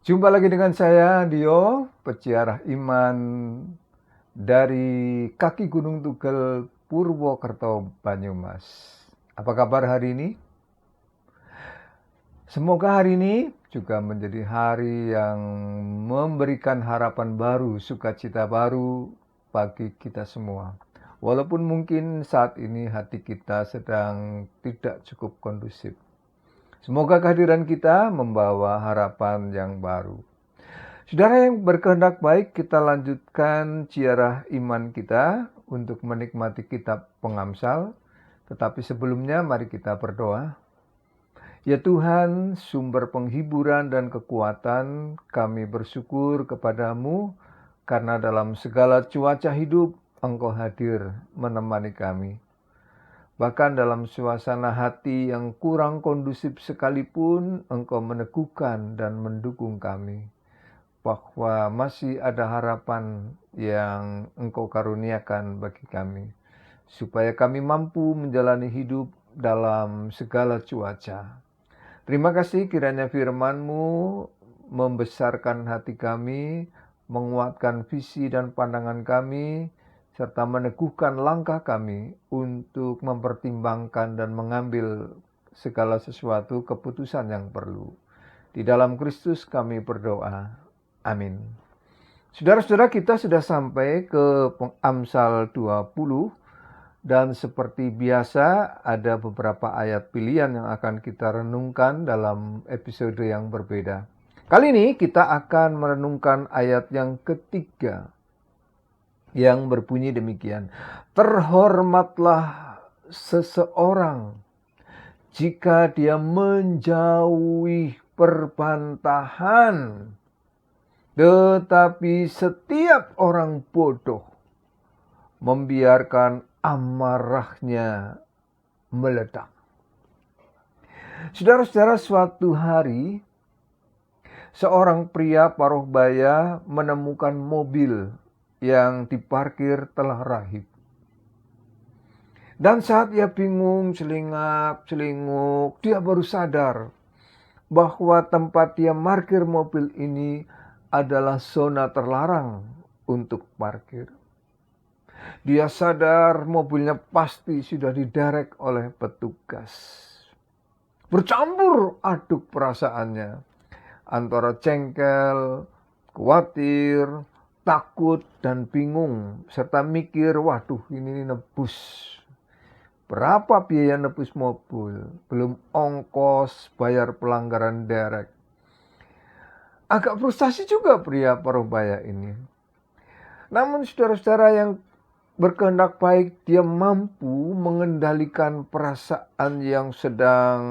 Jumpa lagi dengan saya, Dio, peziarah iman dari kaki Gunung Tugel, Purwokerto, Banyumas. Apa kabar hari ini? Semoga hari ini juga menjadi hari yang memberikan harapan baru, sukacita baru bagi kita semua. Walaupun mungkin saat ini hati kita sedang tidak cukup kondusif. Semoga kehadiran kita membawa harapan yang baru. Saudara yang berkehendak baik, kita lanjutkan ziarah iman kita untuk menikmati kitab Pengamsal. Tetapi sebelumnya mari kita berdoa. Ya Tuhan, sumber penghiburan dan kekuatan, kami bersyukur kepadamu karena dalam segala cuaca hidup Engkau hadir menemani kami. Bahkan dalam suasana hati yang kurang kondusif sekalipun, Engkau meneguhkan dan mendukung kami bahwa masih ada harapan yang Engkau karuniakan bagi kami, supaya kami mampu menjalani hidup dalam segala cuaca. Terima kasih kiranya firman-Mu membesarkan hati kami, menguatkan visi dan pandangan kami, serta meneguhkan langkah kami untuk mempertimbangkan dan mengambil segala sesuatu keputusan yang perlu. Di dalam Kristus kami berdoa. Amin. Saudara-saudara, kita sudah sampai ke Amsal 20 dan seperti biasa ada beberapa ayat pilihan yang akan kita renungkan dalam episode yang berbeda. Kali ini kita akan merenungkan ayat yang ketiga yang berbunyi demikian. Terhormatlah seseorang jika dia menjauhi perbantahan, tetapi setiap orang bodoh membiarkan amarahnya meledak. Saudara-saudara, suatu hari seorang pria paruh baya menemukan mobil yang diparkir telah rahib. Dan saat ia bingung, celingak-celinguk, dia baru sadar bahwa tempat dia parkir mobil ini adalah zona terlarang untuk parkir. Dia sadar mobilnya pasti sudah diderek oleh petugas. Bercampur aduk perasaannya antara jengkel, khawatir, takut, dan bingung. Serta mikir, waduh ini nebus. Berapa biaya nebus mobil? Belum ongkos bayar pelanggaran derek. Agak frustasi juga pria paruh baya ini. Namun saudara-saudara yang berkehendak baik, dia mampu mengendalikan perasaan yang sedang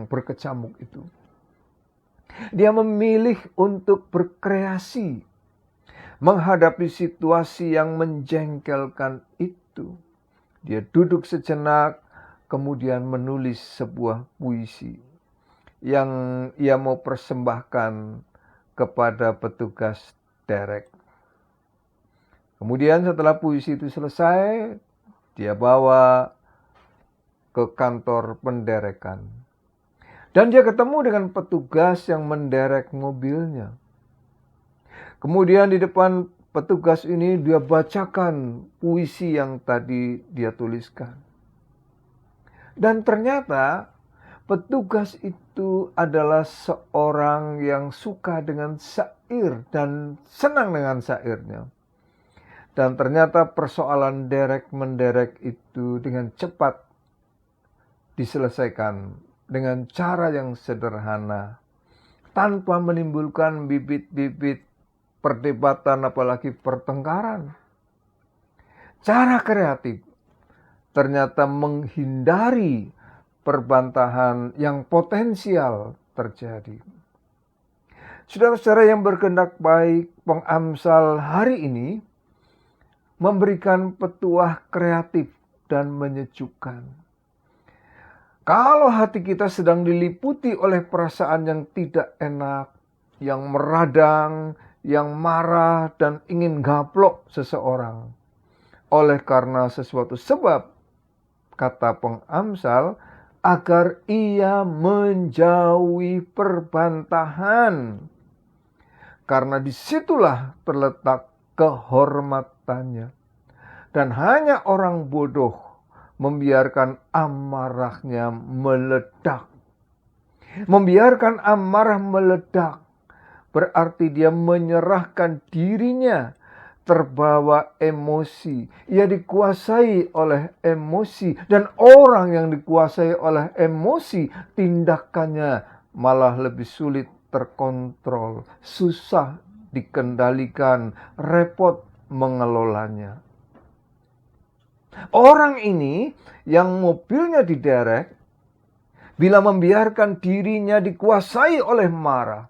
berkecamuk itu. Dia memilih untuk berkreasi menghadapi situasi yang menjengkelkan itu. Dia duduk sejenak, kemudian menulis sebuah puisi yang ia mau persembahkan kepada petugas derek. Kemudian setelah puisi itu selesai, dia bawa ke kantor penderekan. Dan dia ketemu dengan petugas yang menderek mobilnya. Kemudian di depan petugas ini dia bacakan puisi yang tadi dia tuliskan. Dan ternyata petugas itu adalah seorang yang suka dengan syair dan senang dengan syairnya. Dan ternyata persoalan derek-menderek itu dengan cepat diselesaikan dengan cara yang sederhana, tanpa menimbulkan bibit-bibit perdebatan apalagi pertengkaran. Cara kreatif ternyata menghindari perbantahan yang potensial terjadi. Saudara-saudara yang berkehendak baik, Pengamsal hari ini memberikan petuah kreatif dan menyejukkan. Kalau hati kita sedang diliputi oleh perasaan yang tidak enak, yang meradang, yang marah, dan ingin gaplok seseorang, oleh karena sesuatu sebab, kata Pengamsal, agar ia menjauhi perbantahan. karena disitulah terletak kehormatannya. Dan hanya orang bodoh membiarkan amarahnya meledak. Membiarkan amarah meledak berarti dia menyerahkan dirinya terbawa emosi. Ia dikuasai oleh emosi, dan orang yang dikuasai oleh emosi, tindakannya malah lebih sulit terkontrol, susah dikendalikan, repot mengelolanya. Orang ini yang mobilnya diderek, bila membiarkan dirinya dikuasai oleh marah,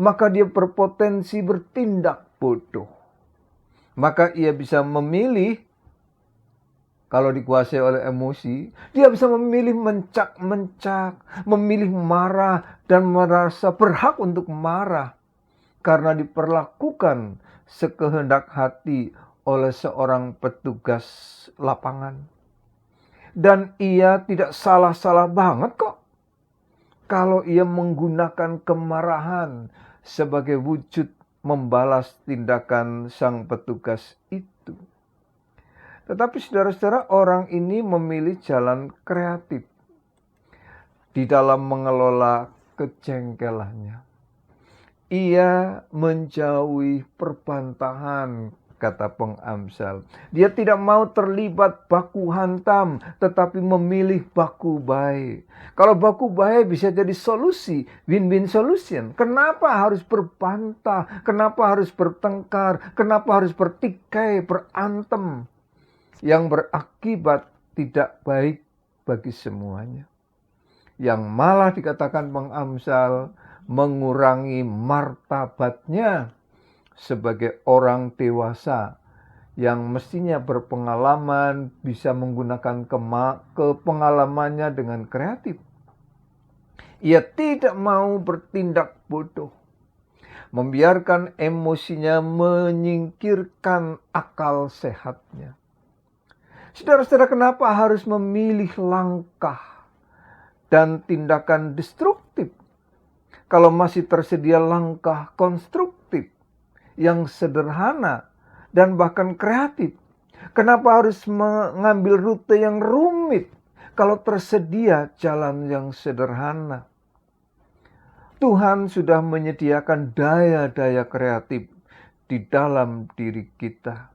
maka dia berpotensi bertindak bodoh. Maka ia bisa memilih, kalau dikuasai oleh emosi, dia bisa memilih mencak-mencak, memilih marah, dan merasa berhak untuk marah karena diperlakukan sekehendak hati oleh seorang petugas lapangan. Dan ia tidak salah-salah banget kok kalau ia menggunakan kemarahan sebagai wujud membalas tindakan sang petugas itu. Tetapi saudara-saudara, orang ini memilih jalan kreatif di dalam mengelola kejengkelannya. Ia menjauhi perbantahan, kata pengamsal. Dia tidak mau terlibat baku hantam, tetapi memilih baku baik. Kalau baku baik bisa jadi solusi, win-win solution. Kenapa harus berbantah? Kenapa harus bertengkar? Kenapa harus bertikai, berantem? Yang berakibat tidak baik bagi semuanya. Yang malah dikatakan pengamsal mengurangi martabatnya sebagai orang dewasa yang mestinya berpengalaman, bisa menggunakan kepengalamannya dengan kreatif. Ia tidak mau bertindak bodoh, membiarkan emosinya menyingkirkan akal sehatnya. Saudara-saudara, kenapa harus memilih langkah dan tindakan destruktif kalau masih tersedia langkah konstruktif yang sederhana dan bahkan kreatif? Kenapa harus mengambil rute yang rumit kalau tersedia jalan yang sederhana? Tuhan sudah menyediakan daya-daya kreatif di dalam diri kita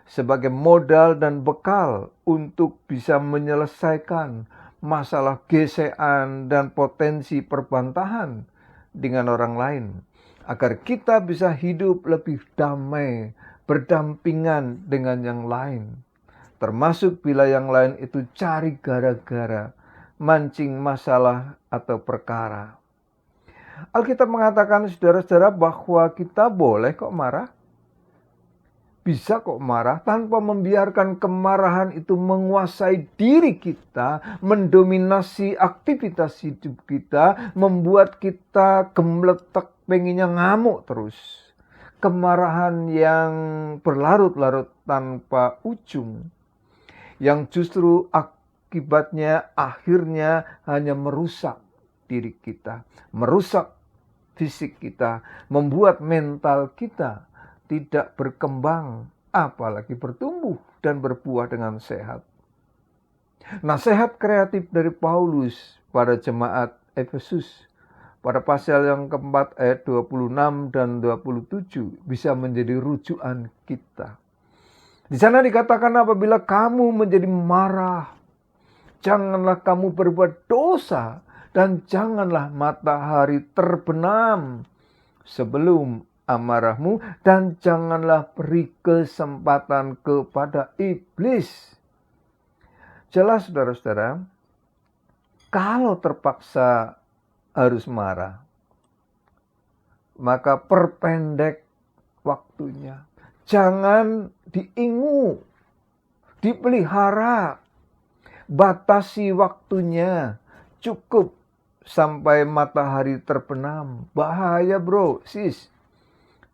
sebagai modal dan bekal untuk bisa menyelesaikan masalah gesekan dan potensi perbantahan dengan orang lain, agar kita bisa hidup lebih damai, berdampingan dengan yang lain. Termasuk bila yang lain itu cari gara-gara, mancing masalah atau perkara. Alkitab mengatakan, saudara-saudara, bahwa kita boleh kok marah. Bisa kok marah tanpa membiarkan kemarahan itu menguasai diri kita, mendominasi aktivitas hidup kita, membuat kita gemletek, pengennya ngamuk terus. Kemarahan yang berlarut-larut tanpa ujung, yang justru akibatnya akhirnya hanya merusak diri kita, merusak fisik kita, membuat mental kita tidak berkembang, apalagi bertumbuh dan berbuah dengan sehat. Nasihat kreatif dari Paulus pada jemaat Efesus pada pasal yang keempat ayat 26 dan 27 bisa menjadi rujukan kita. Di sana dikatakan, apabila kamu menjadi marah, janganlah kamu berbuat dosa, dan janganlah matahari terbenam sebelum amarahmu, dan janganlah beri kesempatan kepada iblis. Jelas, saudara-saudara, kalau terpaksa harus marah, maka perpendek waktunya. Jangan diingu, dipelihara, batasi waktunya, cukup sampai matahari terbenam. Bahaya bro, sis.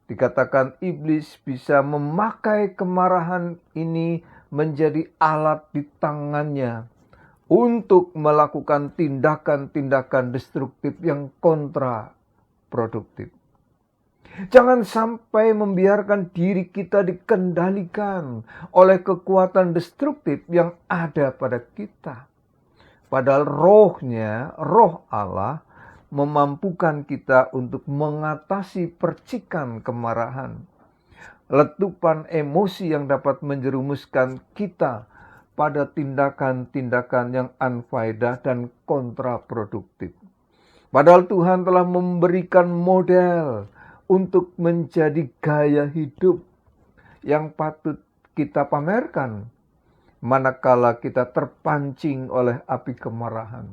Dikatakan iblis bisa memakai kemarahan ini menjadi alat di tangannya untuk melakukan tindakan-tindakan destruktif yang kontraproduktif. Jangan sampai membiarkan diri kita dikendalikan oleh kekuatan destruktif yang ada pada kita. Padahal roh Allah memampukan kita untuk mengatasi percikan kemarahan, letupan emosi yang dapat menjerumuskan kita pada tindakan-tindakan yang unfaedah dan kontraproduktif. Padahal Tuhan telah memberikan model untuk menjadi gaya hidup yang patut kita pamerkan manakala kita terpancing oleh api kemarahan.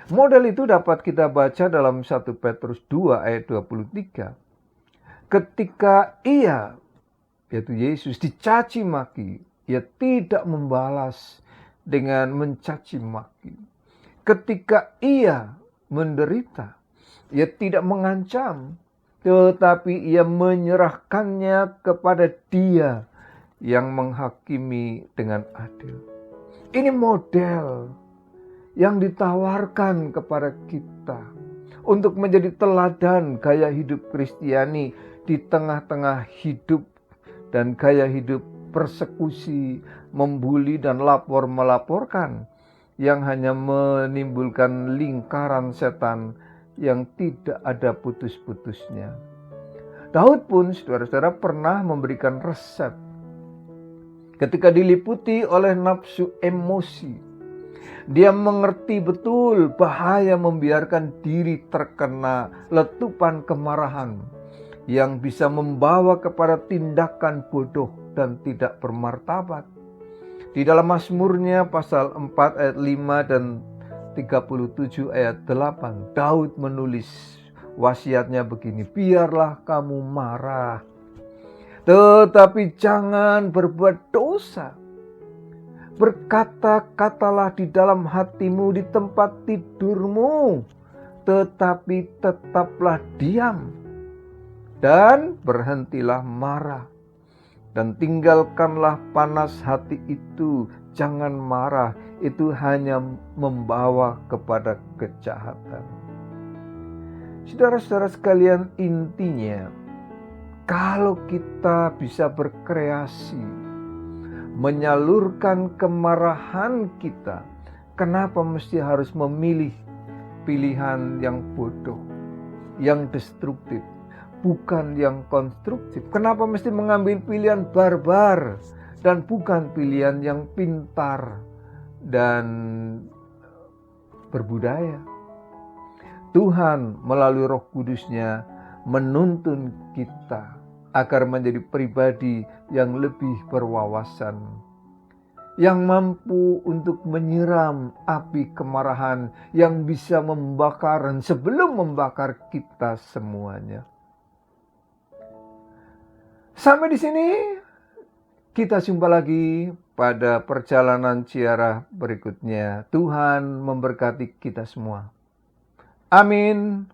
Model itu dapat kita baca dalam 1 Petrus 2 ayat 23. Ketika ia, yaitu Yesus, dicaci maki, ia tidak membalas dengan mencaci maki. Ketika ia menderita, ia tidak mengancam, tetapi ia menyerahkannya kepada Dia yang menghakimi dengan adil. Ini model yang ditawarkan kepada kita untuk menjadi teladan gaya hidup Kristiani di tengah-tengah hidup dan gaya hidup persekusi, membuli dan lapor-melaporkan yang hanya menimbulkan lingkaran setan yang tidak ada putus-putusnya. Daud pun, saudara-saudara, pernah memberikan resep ketika diliputi oleh nafsu emosi. Dia mengerti betul bahaya membiarkan diri terkena letupan kemarahan yang bisa membawa kepada tindakan bodoh dan tidak bermartabat. Di dalam Mazmurnya pasal 4 ayat 5 dan 37 ayat 8, Daud menulis wasiatnya begini, biarlah kamu marah, tetapi jangan berbuat dosa. Berkata-katalah di dalam hatimu di tempat tidurmu, tetapi tetaplah diam. Dan berhentilah marah. Dan tinggalkanlah panas hati itu, jangan marah, itu hanya membawa kepada kejahatan. Saudara-saudara sekalian, intinya, kalau kita bisa berkreasi, menyalurkan kemarahan kita, kenapa mesti harus memilih pilihan yang bodoh, yang destruktif, bukan yang konstruktif? Kenapa mesti mengambil pilihan barbar dan bukan pilihan yang pintar dan berbudaya? Tuhan melalui Roh Kudus-Nya menuntun kita agar menjadi pribadi yang lebih berwawasan, yang mampu untuk menyiram api kemarahan yang bisa membakar dan sebelum membakar kita semuanya. Sampai di sini kita jumpa lagi pada perjalanan ziarah berikutnya. Tuhan memberkati kita semua. Amin.